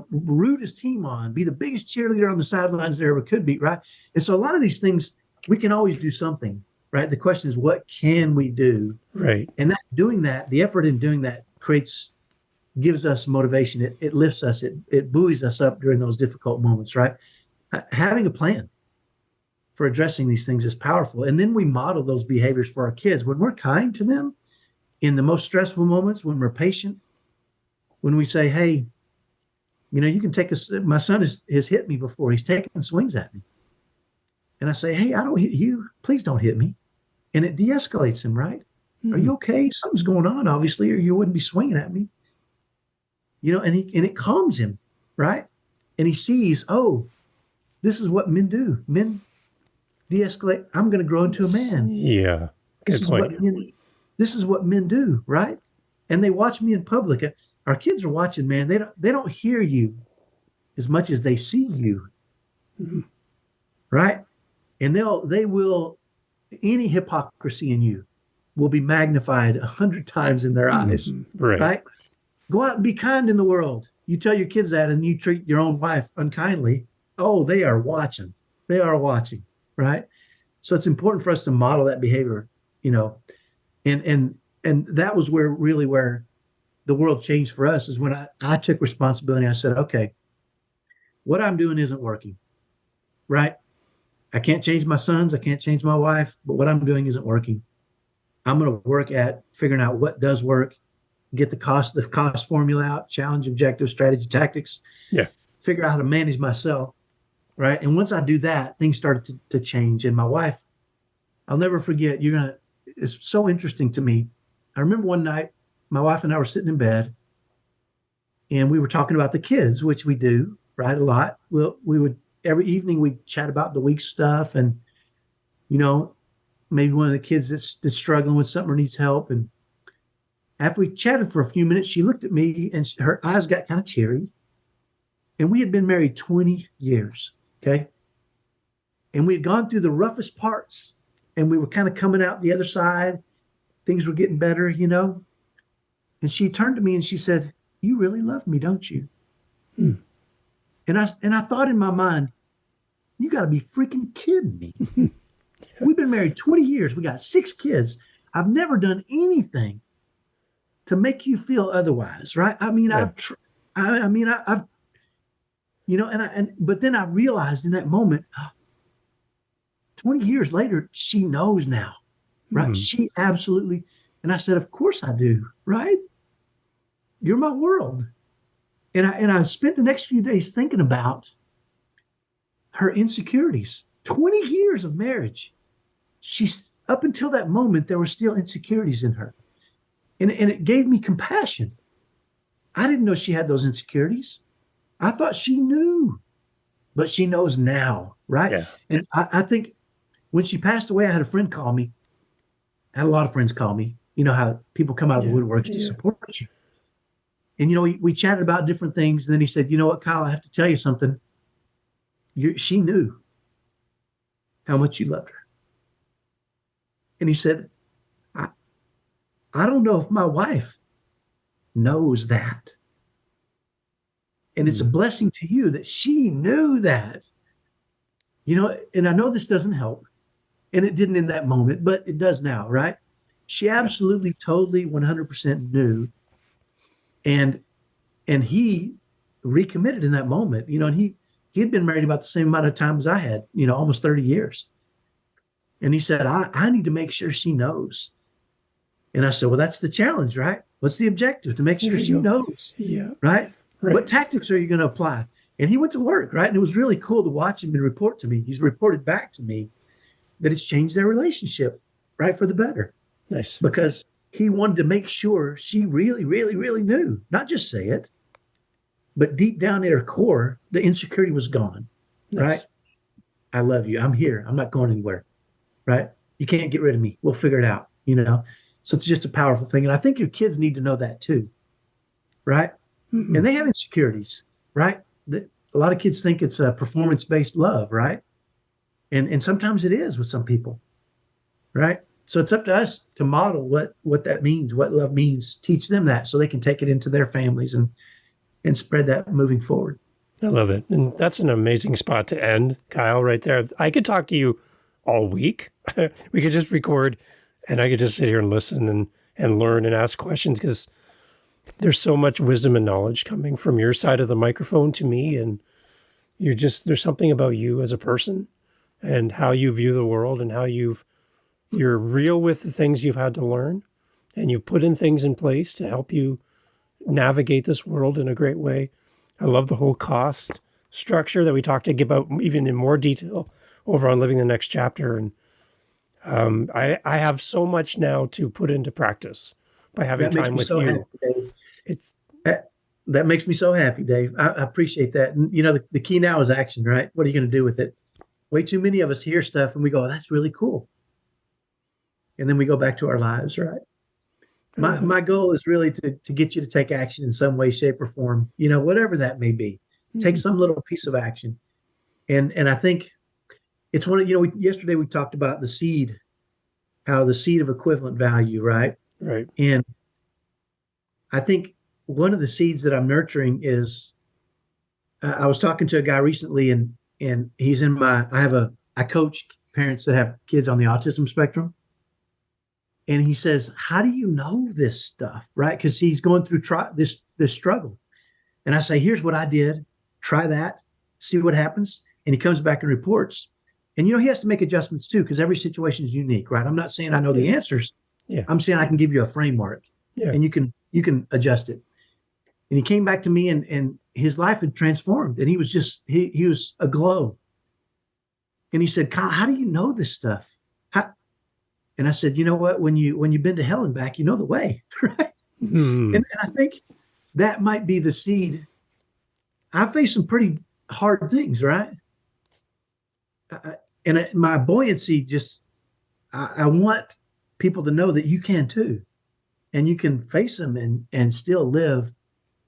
root his team on, be the biggest cheerleader on the sidelines there ever could be. Right. And so a lot of these things, we can always do something. Right. The question is, what can we do? Right. And the effort in doing that gives us motivation. It lifts us. It buoys us up during those difficult moments. Right. Having a plan for addressing these things is powerful. And then we model those behaviors for our kids. When we're kind to them in the most stressful moments, when we're patient, when we say, hey, you can take my son has hit me before. He's taken swings at me. And I say, hey, I don't hit you. Please don't hit me. And it de-escalates him, right? Are you okay? Something's going on, obviously, or you wouldn't be swinging at me. And it calms him, right? And he sees, oh, this is what men do. Men de-escalate. I'm going to grow into a man. Yeah, good point. This is what men do, right? And they watch me in public. Our kids are watching, man. They don't hear you as much as they see you, right? And they will, any hypocrisy in you will be magnified 100 times in their eyes, right? Go out and be kind in the world. You tell your kids that and you treat your own wife unkindly. Oh, they are watching. They are watching, right? So it's important for us to model that behavior, and that was where the world changed for us is when I took responsibility. I said, okay, what I'm doing isn't working, right? I can't change my sons. I can't change my wife, but what I'm doing isn't working. I'm going to work at figuring out what does work, get the cost formula out, challenge, objective, strategy, tactics, figure out how to manage myself, right? And once I do that, things started to change. And my wife, I'll never forget, it's so interesting to me. I remember one night, my wife and I were sitting in bed and we were talking about the kids, which we do, right? A lot. Well, every evening we'd chat about the week's stuff and, maybe one of the kids that's struggling with something or needs help. And after we chatted for a few minutes, she looked at me and her eyes got kind of teary. And we had been married 20 years, okay? And we had gone through the roughest parts and we were kind of coming out the other side. Things were getting better, And she turned to me and she said, you really love me, don't you? And I thought in my mind, you got to be freaking kidding me. We've been married 20 years. We got 6 kids. I've never done anything to make you feel otherwise, right? I mean, I've but then I realized in that moment, 20 years later, she knows now, right? She absolutely, and I said, of course I do, right? You're my world. And I spent the next few days thinking about her insecurities. 20 years of marriage. She's up until that moment, there were still insecurities in her. And it gave me compassion. I didn't know she had those insecurities. I thought she knew, but she knows now, right? Yeah. And I think when she passed away, I had a friend call me. I had a lot of friends call me, You know how people come out of the woodworks to support you. And, we chatted about different things. And then he said, you know what, Kyle, I have to tell you something. She knew how much you loved her. And he said, I don't know if my wife knows that. And it's a blessing to you that she knew that. And I know this doesn't help. And it didn't in that moment, but it does now, right? She absolutely, totally, 100% knew. And he recommitted in that moment, and he had been married about the same amount of time as I had, almost 30 years. And he said, I need to make sure she knows. And I said, well, that's the challenge, right? What's the objective? To make sure she knows, right? What tactics are you going to apply? And he went to work, right? And it was really cool to watch him and report to me. He's reported back to me that it's changed their relationship, right, for the better. Nice. Because he wanted to make sure she really, really, really knew, not just say it, but deep down at her core, the insecurity was gone, right? I love you. I'm here. I'm not going anywhere, right? You can't get rid of me. We'll figure it out, So it's just a powerful thing. And I think your kids need to know that too, right? Mm-hmm. And they have insecurities, right? A lot of kids think it's a performance-based love, right? And sometimes it is with some people, right? So it's up to us to model what that means, what love means, teach them that so they can take it into their families and spread that moving forward. I love it. And that's an amazing spot to end, Kyle, right there. I could talk to you all week. We could just record and I could just sit here and listen and learn and ask questions because there's so much wisdom and knowledge coming from your side of the microphone to me. And there's something about you as a person and how you view the world and how you're real with the things you've had to learn and you put in things in place to help you navigate this world in a great way. I love the whole cost structure that we talked about even in more detail over on Living the Next Chapter. And I have so much now to put into practice by having time with you. That makes me so happy, Dave. I appreciate that. And the key now is action, right? What are you going to do with it? Way too many of us hear stuff and we go, oh, that's really cool. And then we go back to our lives, right? My goal is really to get you to take action in some way, shape, or form, whatever that may be. Take some little piece of action. And I think it's yesterday we talked about the seed, how the seed of equivalent value, right? Right. And I think one of the seeds that I'm nurturing is, I was talking to a guy recently and he's I coach parents that have kids on the autism spectrum. And he says, how do you know this stuff, right? Because he's going through this struggle. And I say, here's what I did. Try that. See what happens. And he comes back and reports. And, he has to make adjustments too, because every situation is unique, right? I'm not saying I know the answers. Yeah. I'm saying I can give you a framework and you can adjust it. And he came back to me and his life had transformed. And he was he was aglow. And he said, Kyle, how do you know this stuff? And I said, you know what? When you've been to hell and back, you know the way, right? And I think that might be the seed. I faced some pretty hard things, right? My buoyancy I want people to know that you can too. And you can face them and still live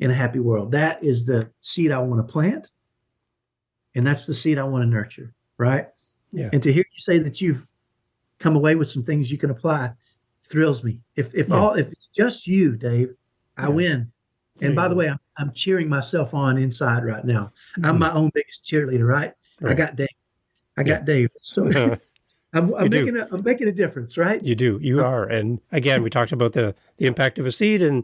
in a happy world. That is the seed I want to plant. And that's the seed I want to nurture, right? Yeah. And to hear you say that you've come away with some things you can apply thrills me. If it's just you, Dave, I win. And by the way, I'm cheering myself on inside right now. I'm my own biggest cheerleader, right? I got Dave. I got Dave. So I'm making a difference, right? You do. You are. And again, we talked about the impact of a seed, and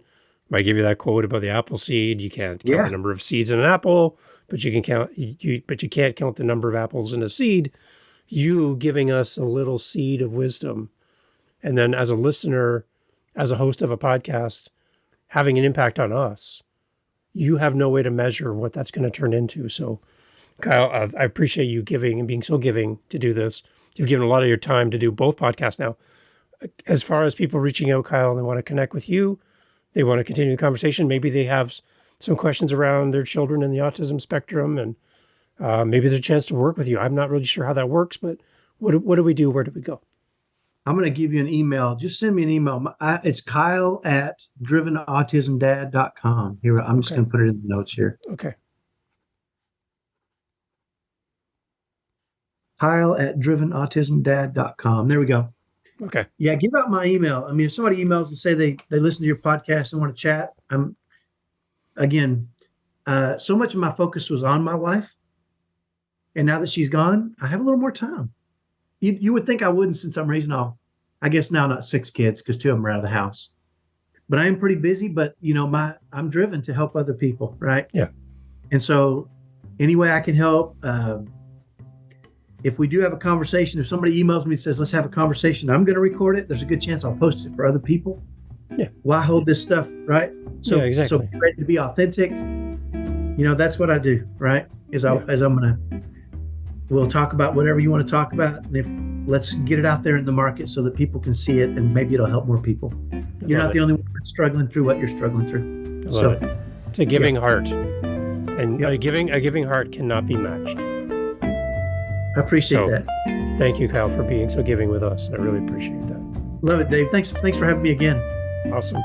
I give you that quote about the apple seed. You can't count the number of seeds in an apple, but you can't count the number of apples in a seed. You giving us a little seed of wisdom. And then as a listener, as a host of a podcast, having an impact on us, you have no way to measure what that's going to turn into. So, Kyle, I appreciate you giving and being so giving to do this. You've given a lot of your time to do both podcasts now. As far as people reaching out, Kyle, and they want to connect with you, they want to continue the conversation, maybe they have some questions around their children in the autism spectrum, and maybe there's a chance to work with you. I'm not really sure how that works, but what do we do? Where do we go? I'm going to give you an email. Just send me an email. It's Kyle at drivenautismdad.com. Here, I'm just going to put it in the notes here. Okay. Kyle at drivenautismdad.com. There we go. Okay. Yeah, give out my email. I mean, if somebody emails and say they listen to your podcast and want to chat, so much of my focus was on my wife. And now that she's gone, I have a little more time. You would think I wouldn't, since I'm raising I guess now not 6 kids, because 2 of them are out of the house. But I am pretty busy, but I'm driven to help other people, right? Yeah. And so any way I can help, if we do have a conversation, if somebody emails me and says, let's have a conversation, I'm going to record it. There's a good chance I'll post it for other people. Yeah. Well, I hold this stuff, right? So, yeah, exactly. So be ready to be authentic. That's what I do, right? We'll talk about whatever you want to talk about. And let's get it out there in the market so that people can see it, and maybe it'll help more people. You're not the only one that's struggling through what you're struggling through. I love it. It's a giving heart. And a giving heart cannot be matched. I appreciate that. Thank you, Kyle, for being so giving with us. I really appreciate that. Love it, Dave. Thanks for having me again. Awesome.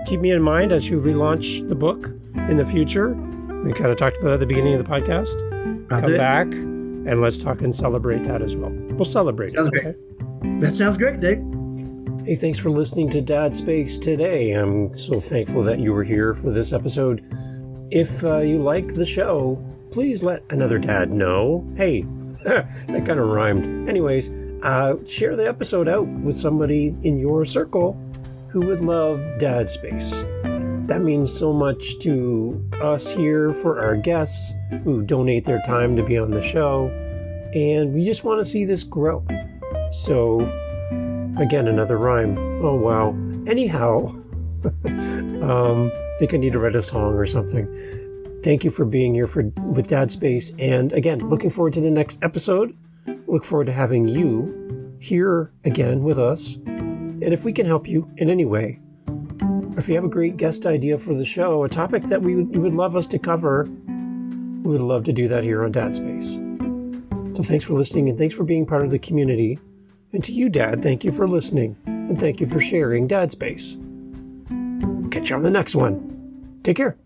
Keep me in mind as you relaunch the book in the future. We kind of talked about it at the beginning of the podcast. Come back and let's talk and celebrate that as well. We'll celebrate it. Okay? That sounds great, Dave. Hey, thanks for listening to Dad Space today. I'm so thankful that you were here for this episode. If you like the show, please let another dad know. Hey, that kind of rhymed. Anyways, share the episode out with somebody in your circle who would love Dad Space. That means so much to us here, for our guests who donate their time to be on the show. And we just want to see this grow. So, again, another rhyme. Oh, wow. Anyhow, I think I need to write a song or something. Thank you for being here with Dad Space. And again, looking forward to the next episode. Look forward to having you here again with us. And if we can help you in any way, or if you have a great guest idea for the show, a topic that you would love us to cover, we would love to do that here on Dad Space. So thanks for listening, and thanks for being part of the community. And to you, Dad, thank you for listening, and thank you for sharing Dad Space. Catch you on the next one. Take care.